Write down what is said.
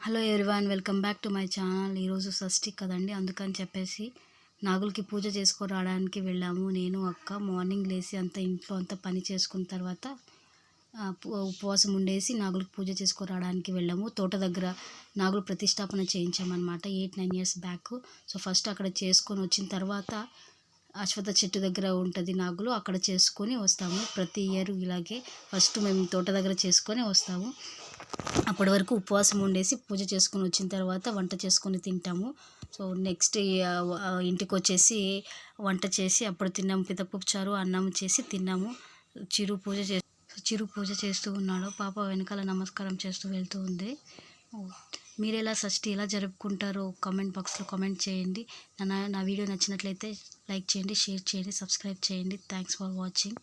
Hello everyone, welcome back to my channel. ఈరోజు షష్ఠి కదండి, అందుకని చెప్పేసి నాగులకి పూజ రావడానికి వెళ్ళాము. నేను అక్క మార్నింగ్ లేచి ఇంట్లో అంతా పని చేసుకున్న తర్వాత ఉపవాసం ఉండేసి నాగులకి పూజ రావడానికి వెళ్ళాము. తోట దగ్గర నాగుల ప్రతిష్టాపన చేయించామన్నమాట 8-9 ఇయర్స్ బ్యాక్. సో ఫస్ట్ అక్కడ చేసుకొని వచ్చిన తర్వాత అశ్వత్థ చెట్టు దగ్గర ఉంటుంది నాగులు, అక్కడ చేసుకొని వస్తాము. ప్రతి ఇయర్ ఇలాగే ఫస్ట్ మేము తోట దగ్గర చేసుకొని వస్తాము. అప్పటి వరకు ఉపవాసం ఉండేసి పూజ చేసుకొని వచ్చిన తర్వాత వంట చేసుకొని తింటాము. సో నెక్స్ట్ ఇంటికి వచ్చేసి వంట చేసి అప్పుడు తిన్నాము. పితపప్పు చారు అన్నం చేసి తిన్నాము. చిరు పూజ చేస్తూ ఉన్నాడు. పాప వెనకాల నమస్కారం చేస్తూ వెళ్తూ ఉంది. మీరు ఎలా షష్ఠి ఎలా జరుపుకుంటారో కామెంట్ బాక్స్లో కామెంట్ చేయండి. నా వీడియో నచ్చినట్లయితే లైక్ చేయండి, షేర్ చేయండి, సబ్స్క్రైబ్ చేయండి. Thanks for watching.